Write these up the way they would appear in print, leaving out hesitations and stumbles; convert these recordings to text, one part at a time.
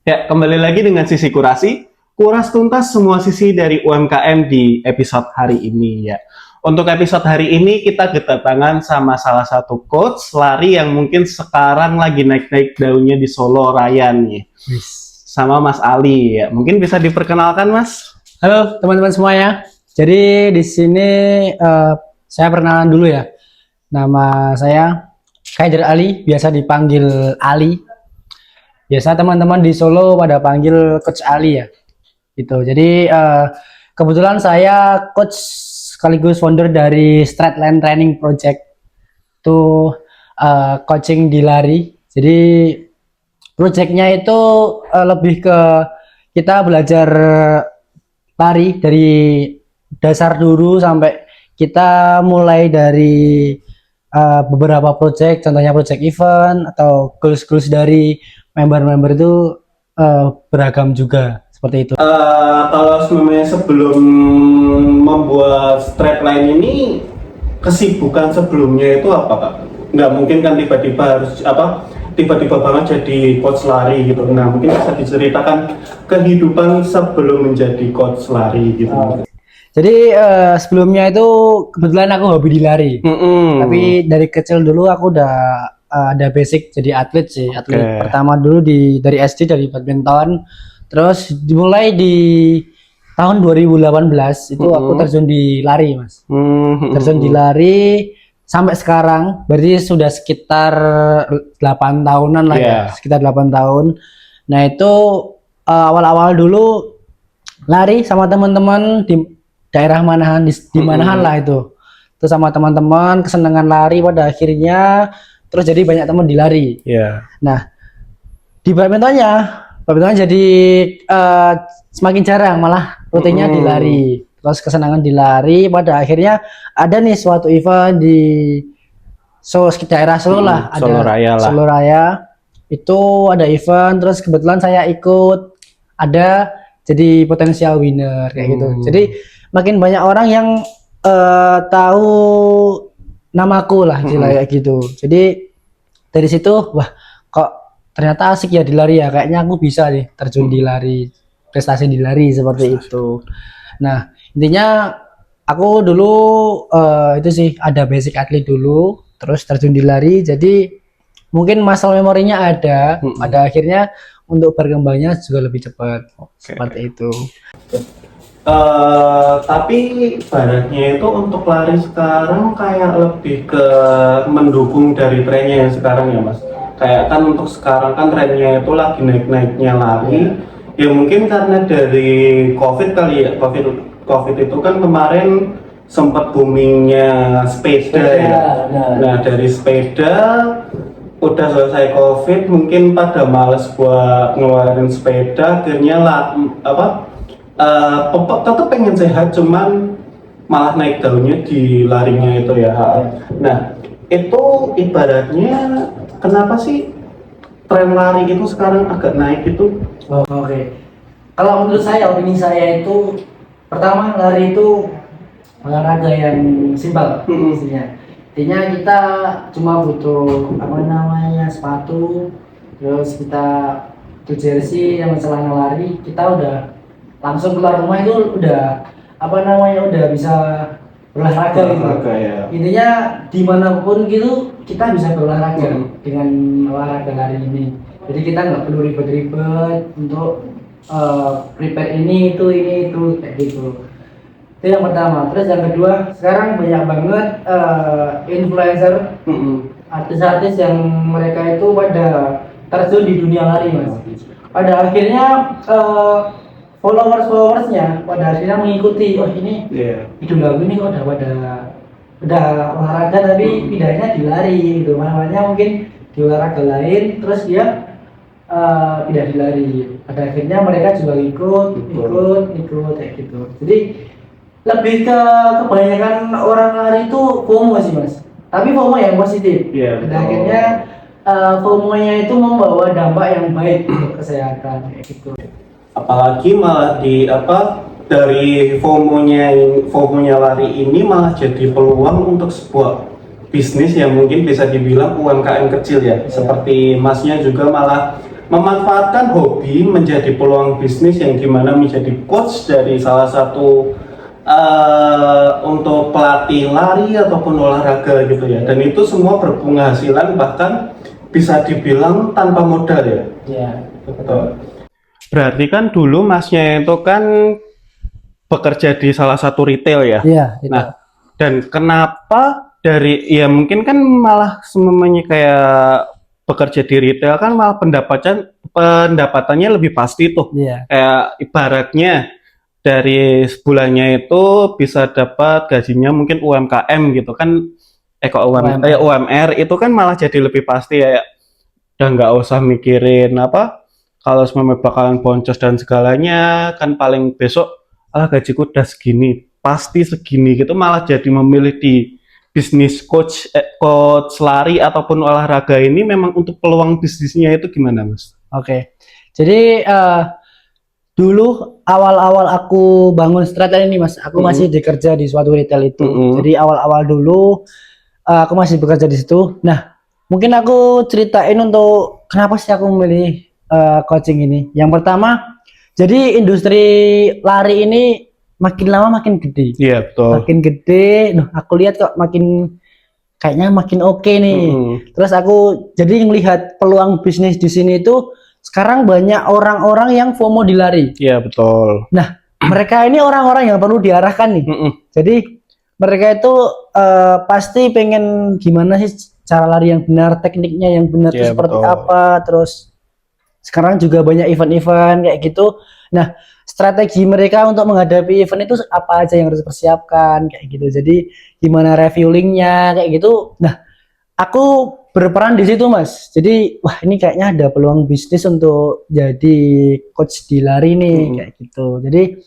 Ya, kembali lagi dengan sisi kurasi. Kuras tuntas semua sisi dari UMKM di episode hari ini ya. Untuk episode hari ini kita kedatangan sama salah satu coach lari yang mungkin sekarang lagi naik-naik daunnya di Solo Raya nih. Sama Mas Ali ya. Mungkin bisa diperkenalkan Mas? Halo teman-teman semuanya. Jadi di sini saya perkenalan dulu ya. Nama saya Kaider Ali, biasa dipanggil Ali. Biasa teman-teman di Solo pada panggil Coach Ali ya. Gitu. Jadi kebetulan saya coach sekaligus founder dari Straightline Training Project. Itu coaching di lari. Jadi projectnya itu lebih ke kita belajar lari dari dasar dulu sampai kita mulai dari beberapa project, contohnya project event atau goals-goals dari member-member itu beragam juga seperti itu. Kalau sebelum membuat straight line ini, kesibukan sebelumnya itu apa Kak? Nggak mungkin kan tiba-tiba harus tiba-tiba banget jadi coach lari gitu. Nah mungkin bisa diceritakan kehidupan sebelum menjadi coach lari gitu. Jadi sebelumnya itu kebetulan aku hobi di lari. Tapi dari kecil dulu aku udah ada basic jadi atlet sih. Atlet pertama dulu dari SD dari badminton. Terus dimulai di tahun 2018 itu aku terjun di lari, Mas. Terjun di lari sampai sekarang berarti sudah sekitar 8 tahunan lah ya. Sekitar 8 tahun. Nah, itu awal-awal dulu lari sama teman-teman di daerah manahan di manahan lah itu. Terus sama teman-teman kesenangan lari pada akhirnya terus jadi banyak teman di lari. Nah, di badmintonnya jadi semakin jarang malah rutinnya di lari. Terus kesenangan di lari pada akhirnya ada nih suatu event di daerah Solo lah, ada Solo Raya. Itu ada event terus kebetulan saya ikut ada jadi potensial winner kayak gitu. Jadi makin banyak orang yang tahu namaku lah kayak gitu. Jadi dari situ wah kok ternyata asik ya di lari ya, kayaknya aku bisa nih terjun di lari, prestasi di lari seperti itu. Nah intinya aku dulu itu sih ada basic atlet dulu, terus terjun di lari, jadi mungkin muscle memorinya ada, pada akhirnya untuk berkembangnya juga lebih cepat. Seperti itu. Tapi baratnya itu untuk lari sekarang kayak lebih ke mendukung dari trennya yang sekarang ya Mas. Kayak kan untuk sekarang kan trennya itu lagi naik-naiknya lari. Ya mungkin karena dari COVID kali ya. COVID itu kan kemarin sempat boomingnya sepeda ya. Nah dari sepeda udah selesai COVID mungkin pada males buat ngeluarin sepeda, akhirnya tetap pengen sehat cuman malah naik daunnya di larinya itu ya. Nah itu ibaratnya kenapa sih tren lari itu sekarang agak naik itu? Oke. Kalau menurut saya, opini saya itu pertama lari itu olahraga yang simpel intinya. Intinya kita cuma butuh sepatu, terus kita tuh jersey yang celana lari, kita udah langsung keluar rumah itu udah udah bisa berolahraga gitu. Ya. Intinya dimanapun gitu kita bisa berolahraga dengan olahraga lari ini. Jadi kita nggak perlu ribet-ribet untuk prepare ini itu kayak gitu. Itu yang pertama. Terus yang kedua, sekarang banyak banget influencer, artis-artis yang mereka itu pada terjun di dunia lari, Mas. Pada akhirnya followers-followersnya pada akhirnya mengikuti, oh ini idola ini kok udah olahraga tapi pindahnya di lari gitu. Mana-mana mungkin di olahraga lain terus dia pindah di lari. Pada akhirnya mereka juga ikut kayak gitu. Jadi lebih ke kebanyakan orang lari itu FOMO sih Mas. Tapi FOMO yang positif. Pada akhirnya FOMO-nya itu membawa dampak yang baik untuk kesehatan kayak gitu. Apalagi malah dari FOMO-nya lari ini malah jadi peluang untuk sebuah bisnis yang mungkin bisa dibilang UMKM kecil ya. Seperti Masnya juga malah memanfaatkan hobi menjadi peluang bisnis yang dimana menjadi coach dari salah satu untuk pelatih lari ataupun olahraga gitu ya, dan itu semua berpenghasilan bahkan bisa dibilang tanpa modal ya. Iya, betul. Berarti kan dulu masnya itu kan bekerja di salah satu retail ya. Iya, itu. Nah, dan kenapa dari ya mungkin kan malah semuanya kayak bekerja di retail kan malah pendapatannya lebih pasti tuh. Iya. Kayak ibaratnya dari sebulannya itu bisa dapat gajinya mungkin UMKM gitu kan. UMR itu kan malah jadi lebih pasti ya. Dan nggak usah mikirin apa kalau semuanya bakalan boncos dan segalanya, kan paling besok gajiku udah segini, pasti segini gitu, malah jadi memilih di bisnis coach lari ataupun olahraga ini memang untuk peluang bisnisnya itu gimana Mas? Oke. Jadi dulu awal-awal aku bangun Strata ini Mas, aku masih bekerja di suatu retail itu. Jadi awal-awal dulu aku masih bekerja di situ. Nah, mungkin aku ceritain untuk kenapa sih aku memilih coaching ini. Yang pertama, jadi industri lari ini makin lama makin gede. Iya, betul. Makin gede, aku lihat kok kayaknya makin oke nih. Terus aku jadi ngelihat peluang bisnis di sini itu sekarang banyak orang-orang yang FOMO di lari. Iya, betul. Nah, mereka ini orang-orang yang perlu diarahkan nih. Jadi mereka itu pasti pengen gimana sih cara lari yang benar, tekniknya yang benar itu seperti apa. Terus sekarang juga banyak event-event kayak gitu. Nah, strategi mereka untuk menghadapi event itu apa aja yang harus dipersiapkan kayak gitu. Jadi gimana refuelingnya kayak gitu. Nah, aku berperan di situ Mas. Jadi wah ini kayaknya ada peluang bisnis untuk jadi coach di lari nih kayak gitu. Jadi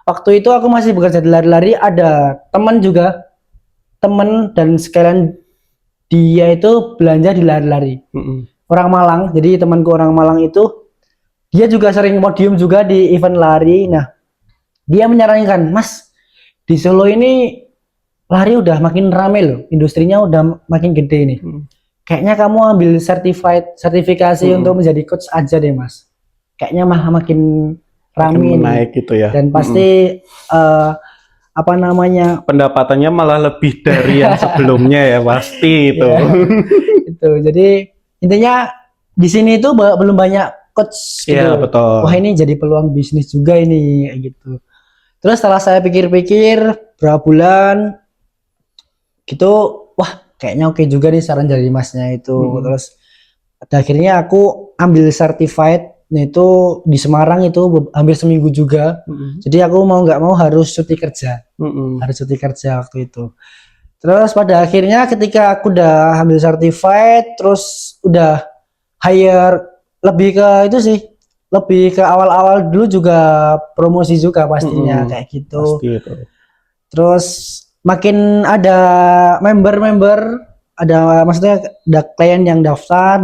waktu itu aku masih bekerja di lari-lari, ada teman dan sekalian dia itu belanja di lari-lari. Orang Malang, jadi temanku orang Malang itu dia juga sering podium juga di event lari. Nah, dia menyarankan, Mas, di Solo ini lari udah makin rame loh, industrinya udah makin gede nih. Kayaknya kamu ambil sertifikasi untuk menjadi coach aja deh Mas. Kayaknya makin rame naik gitu ya. Dan pasti pendapatannya malah lebih dari yang sebelumnya ya pasti itu. Itu. Jadi intinya di sini itu belum banyak coach gitu. Iya, betul. Wah, ini jadi peluang bisnis juga ini gitu. Terus setelah saya pikir-pikir berapa bulan gitu, wah kayaknya oke juga nih saran dari Masnya itu. Terus pada akhirnya aku ambil certified itu di Semarang itu hampir seminggu juga. Jadi aku mau nggak mau harus cuti kerja. Harus cuti kerja waktu itu. Terus pada akhirnya ketika aku udah ambil certified, terus udah hire, lebih ke itu sih, lebih ke awal-awal dulu juga promosi juga pastinya kayak gitu. Pasti itu. Terus makin ada member, ada maksudnya ada klien yang daftar.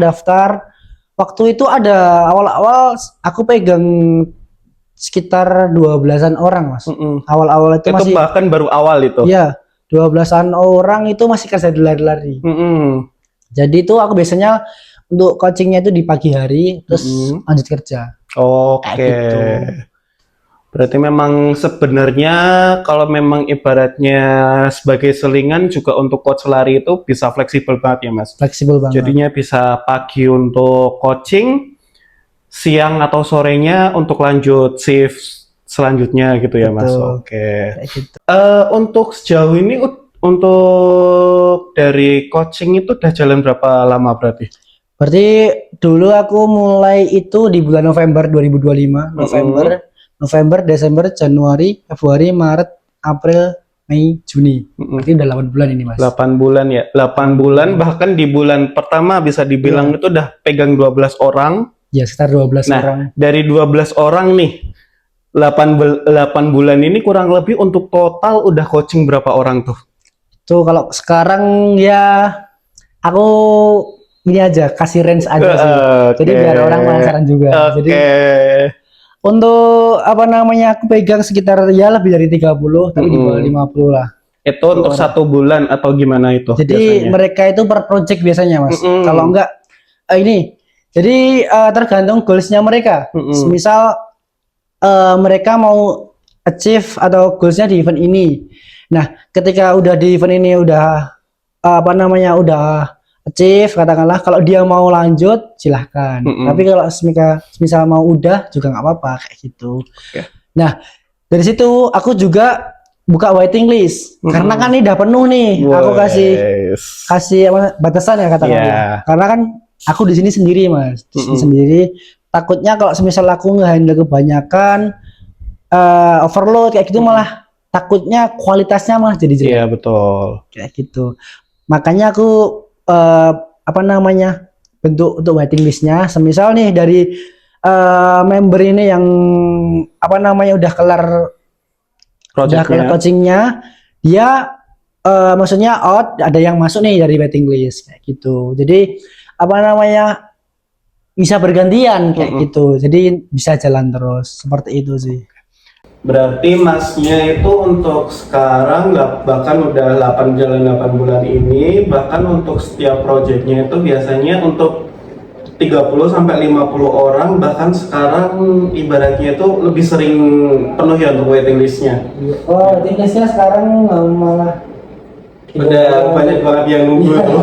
Waktu itu ada awal-awal aku pegang sekitar 12-an orang Mas. Awal-awal itu masih bahkan baru awal itu. Iya, 12-an orang itu masih kerja di lari-lari. Jadi itu aku biasanya untuk coachingnya itu di pagi hari, terus lanjut kerja. Oke. Gitu. Berarti memang sebenarnya kalau memang ibaratnya sebagai selingan juga untuk coach lari itu bisa fleksibel banget ya Mas. Fleksibel banget. Jadinya bisa pagi untuk coaching, siang atau sorenya untuk lanjut shift selanjutnya gitu ya Mas. Oke. Gitu. Untuk sejauh ini untuk dari coaching itu udah jalan berapa lama berarti? Berarti dulu aku mulai itu di bulan November 2025, November, Desember, Januari, Februari, Maret, April, Mei, Juni. Berarti udah 8 bulan ini Mas. 8 bulan ya. 8 bulan bahkan di bulan pertama bisa dibilang itu udah pegang 12 orang. Ya, sekitar 12 orang. Dari 12 orang nih 8 bulan ini kurang lebih untuk total udah coaching berapa orang tuh? Tuh kalau sekarang ya aku ini aja kasih range aja sih. Jadi biar orang penasaran juga. Jadi untuk aku pegang sekitar ya lebih dari 30 tapi di bawah 50 lah. Itu untuk satu bulan atau gimana itu? Jadi biasanya mereka itu per project biasanya Mas. Kalau enggak ini Jadi tergantung goalsnya mereka. Misal mereka mau achieve atau goalsnya di event ini. Nah, ketika udah di event ini udah udah achieve katakanlah, kalau dia mau lanjut silahkan. Tapi kalau misal mau udah juga nggak apa-apa kayak gitu. Nah, dari situ aku juga buka waiting list karena kan ini udah penuh nih. Aku kasih batasan ya katakanlah. Karena kan aku di sini sendiri Mas, di sini sendiri. Takutnya kalau semisal aku nge-handle kebanyakan overload kayak gitu, malah takutnya kualitasnya malah jadi jelek. Iya betul. Kayak gitu. Makanya aku bentuk untuk waiting listnya. Semisal nih dari member ini yang udah kelar coachingnya, dia maksudnya out, ada yang masuk nih dari waiting list kayak gitu. Jadi bisa bergantian kayak gitu, jadi bisa jalan terus seperti itu sih. Berarti masnya itu untuk sekarang bahkan udah 8 bulan ini, bahkan untuk setiap projectnya itu biasanya untuk 30-50 orang, bahkan sekarang ibaratnya itu lebih sering penuh ya untuk waiting listnya. Oh, waiting listnya sekarang malah udah banyak banget yang nunggu tuh.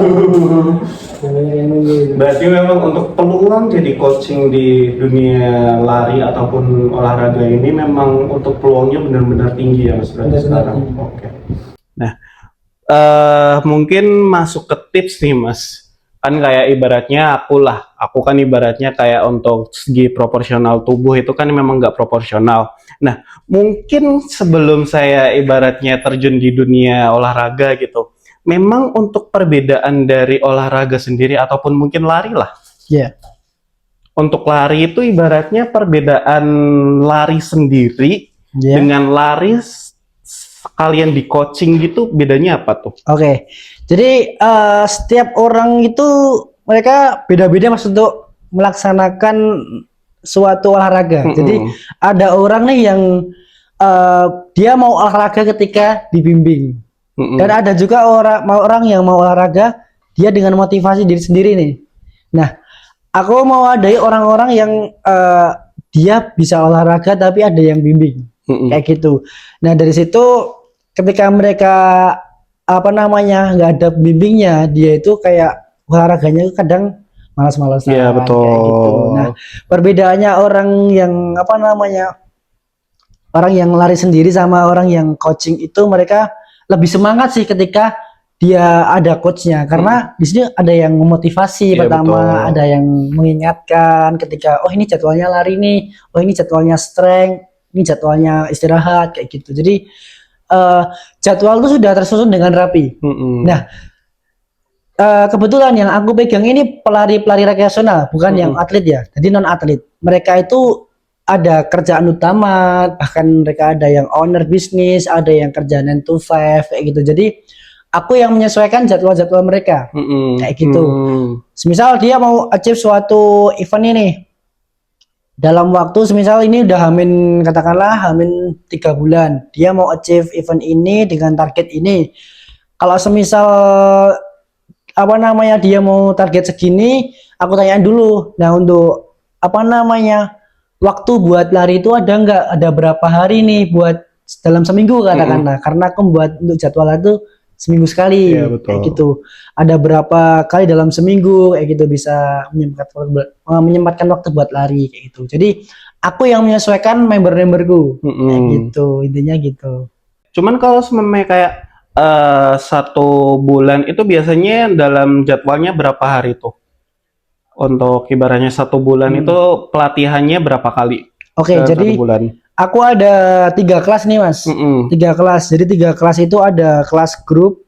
Berarti memang untuk peluang jadi coaching di dunia lari ataupun olahraga ini memang untuk peluangnya benar-benar tinggi ya Mas berarti sekarang. Oke. Nah, mungkin masuk ke tips nih Mas. Kan kayak ibaratnya aku kan ibaratnya kayak untuk segi proporsional tubuh itu kan memang nggak proporsional. Nah, mungkin sebelum saya ibaratnya terjun di dunia olahraga gitu, memang untuk perbedaan dari olahraga sendiri ataupun mungkin lari lah. Iya. Untuk lari itu ibaratnya perbedaan lari sendiri dengan lari kalian di coaching gitu, bedanya apa tuh? Oke. Jadi setiap orang itu mereka beda-beda Mas untuk melaksanakan suatu olahraga. Jadi ada orang nih yang dia mau olahraga ketika dibimbing. Dan ada juga orang yang mau olahraga dia dengan motivasi diri sendiri nih. Nah, aku mau ada orang-orang yang dia bisa olahraga tapi ada yang bimbing. Kayak gitu. Nah, dari situ ketika mereka nggak ada bimbingnya, dia itu kayak olahraganya kadang malas-malasan. Iya, betul. Kayak gitu. Nah, perbedaannya orang yang orang yang lari sendiri sama orang yang coaching itu, mereka lebih semangat sih ketika dia ada coachnya, karena di sini ada yang memotivasi pertama, betul. Ada yang mengingatkan ketika ini jadwalnya lari nih, ini jadwalnya strength, ini jadwalnya istirahat kayak gitu. Jadi jadwal itu sudah tersusun dengan rapi. Nah, kebetulan yang aku pegang ini pelari-pelari rekreasional, bukan yang atlet ya. Jadi non atlet. Mereka itu ada kerjaan utama, bahkan mereka ada yang owner bisnis, ada yang kerja 9 to 5 kayak gitu. Jadi aku yang menyesuaikan jadwal-jadwal mereka kayak gitu. Semisal dia mau achieve suatu event ini dalam waktu, semisal ini udah katakanlah hamin 3 bulan, dia mau achieve event ini dengan target ini. Kalau semisal dia mau target segini, aku tanyain dulu. Nah, untuk waktu buat lari itu ada nggak? Ada berapa hari nih buat dalam seminggu katakanlah? Karena aku buat untuk jadwal itu seminggu sekali, kayak gitu. Ada berapa kali dalam seminggu kayak gitu, bisa menyempatkan waktu buat lari kayak gitu. Jadi aku yang menyesuaikan member-memberku kayak gitu, intinya gitu. Cuman kalau semuanya kayak 1 bulan itu biasanya dalam jadwalnya berapa hari tuh? Untuk ibaratnya 1 bulan itu pelatihannya berapa kali? Oke, jadi aku ada 3 kelas nih Mas. 3 kelas. Jadi 3 kelas itu ada kelas grup,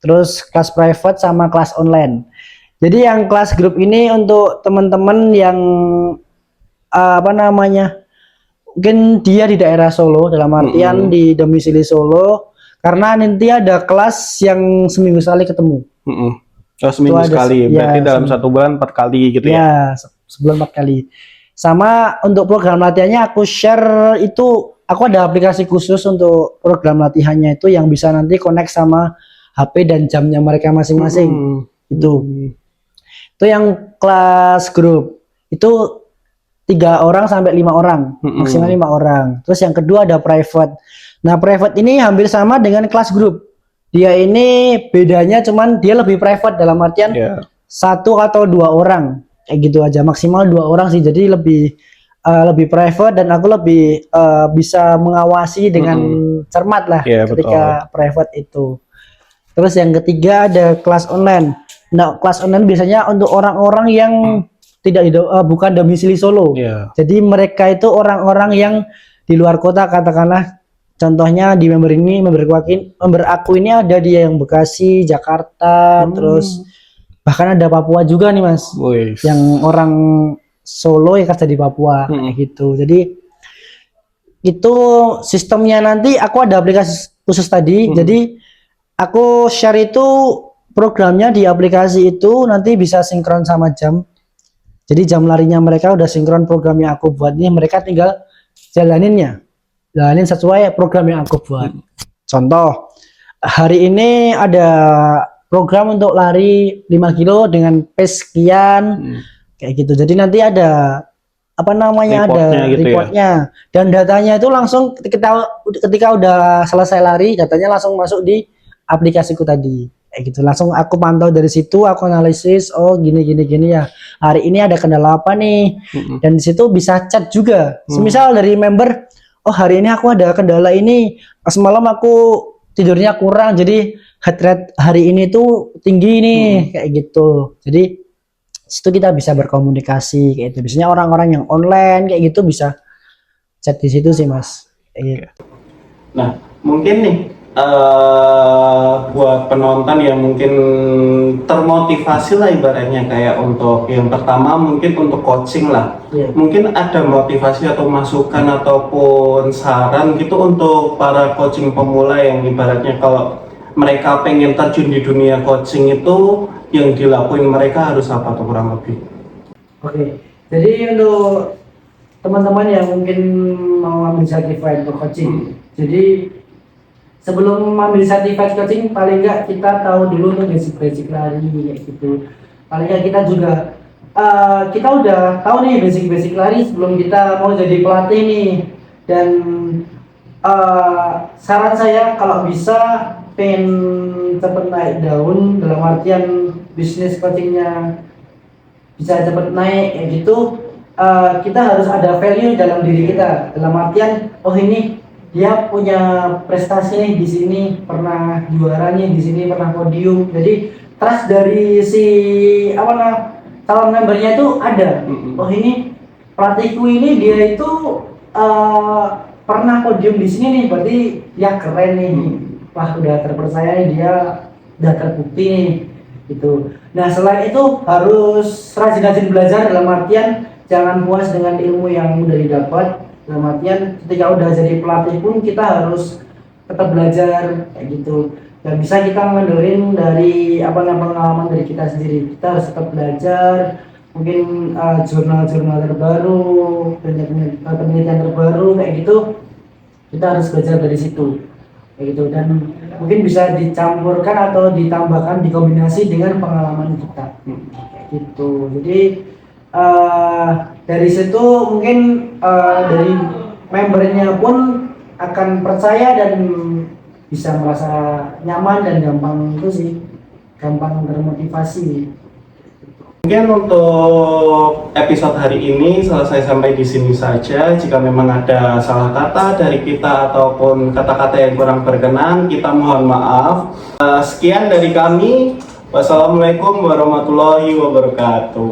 terus kelas private sama kelas online. Jadi yang kelas grup ini untuk teman-teman yang mungkin dia di daerah Solo, dalam artian di domisili Solo, karena nanti ada kelas yang seminggu sekali ketemu. Seminggu sekali, berarti dalam 1 bulan 4 kali gitu ya? Sebulan 4 kali. Sama untuk program latihannya aku share itu, aku ada aplikasi khusus untuk program latihannya itu yang bisa nanti connect sama HP dan jamnya mereka masing-masing. Itu. Itu yang kelas grup itu 3 orang sampai 5 orang, maksimal 5 orang. Terus yang kedua ada private. Nah, private ini hampir sama dengan kelas grup. Dia ini bedanya cuman dia lebih private dalam artian 1 atau 2 orang. Kayak gitu aja, maksimal 2 orang sih. Jadi lebih private dan aku lebih bisa mengawasi dengan cermat lah ketika private itu. Terus yang ketiga ada kelas online. Nah, kelas online biasanya untuk orang-orang yang bukan domisili Solo. Jadi mereka itu orang-orang yang di luar kota, katakanlah contohnya di member aku ini ada dia yang Bekasi, Jakarta, terus bahkan ada Papua juga nih Mas. Yang orang Solo yang kerja di Papua kayak gitu. Jadi itu sistemnya nanti aku ada aplikasi khusus tadi. Jadi aku share itu programnya di aplikasi itu nanti bisa sinkron sama jam. Jadi jam larinya mereka udah sinkron program yang aku buat ini, mereka tinggal jalanin sesuai program yang aku buat. Contoh, hari ini ada program untuk lari 5 kilo dengan pace sekian, kayak gitu. Jadi nanti ada reportnya dan datanya itu langsung ketika udah selesai lari, datanya langsung masuk di aplikasiku tadi. Kayak gitu, langsung aku pantau dari situ, aku analisis, oh gini ya, hari ini ada kendala apa nih, dan di situ bisa chat juga. Semisal dari member, oh hari ini aku ada kendala ini, semalam aku tidurnya kurang, jadi heart rate hari ini tuh tinggi nih, kayak gitu. Jadi situ kita bisa berkomunikasi, kayak gitu. Biasanya orang-orang yang online kayak gitu bisa chat di situ sih Mas. Kayak gitu. Nah, mungkin nih. Buat penonton yang mungkin termotivasi lah ibaratnya, kayak untuk yang pertama mungkin untuk coaching lah, mungkin ada motivasi atau masukan ataupun saran gitu untuk para coaching pemula yang ibaratnya kalau mereka pengen terjun di dunia coaching itu yang dilakuin mereka harus apa tuh kurang lebih? Oke, jadi untuk teman-teman yang mungkin mau ambil certified untuk coaching, jadi sebelum ambil certified coaching paling enggak kita tahu dulu tuh basic lari kayak gitu. Paling enggak kita juga kita udah tahu nih basic lari sebelum kita mau jadi pelatih nih. Dan saran saya kalau bisa pengen cepet naik daun dalam artian bisnis coachingnya bisa cepet naik kayak gitu, kita harus ada value dalam diri kita, dalam artian oh ini dia punya prestasi nih di sini, pernah juara nih di sini, pernah podium. Jadi trust dari si calon membernya itu ada. Oh ini pelatihku ini dia itu pernah podium di sini nih, berarti dia keren nih. Wah udah terpercaya nih, dia udah terbukti nih gitu. Nah selain itu harus rajin-rajin belajar, dalam artian jangan puas dengan ilmu yang udah didapat. Dalam artian ketika udah jadi pelatih pun kita harus tetap belajar kayak gitu. Dan bisa kita ngandelin dari pengalaman dari kita sendiri. Kita harus tetap belajar, mungkin jurnal-jurnal terbaru, penelitian terbaru kayak gitu. Kita harus belajar dari situ kayak gitu, dan mungkin bisa dicampurkan atau ditambahkan, dikombinasi dengan pengalaman kita kayak gitu. Jadi dari situ mungkin dari membernya pun akan percaya dan bisa merasa nyaman dan gampang termotivasi. Mungkin untuk episode hari ini selesai sampai di sini saja. Jika memang ada salah kata dari kita ataupun kata-kata yang kurang berkenan, kita mohon maaf. Sekian dari kami. Wassalamualaikum warahmatullahi wabarakatuh.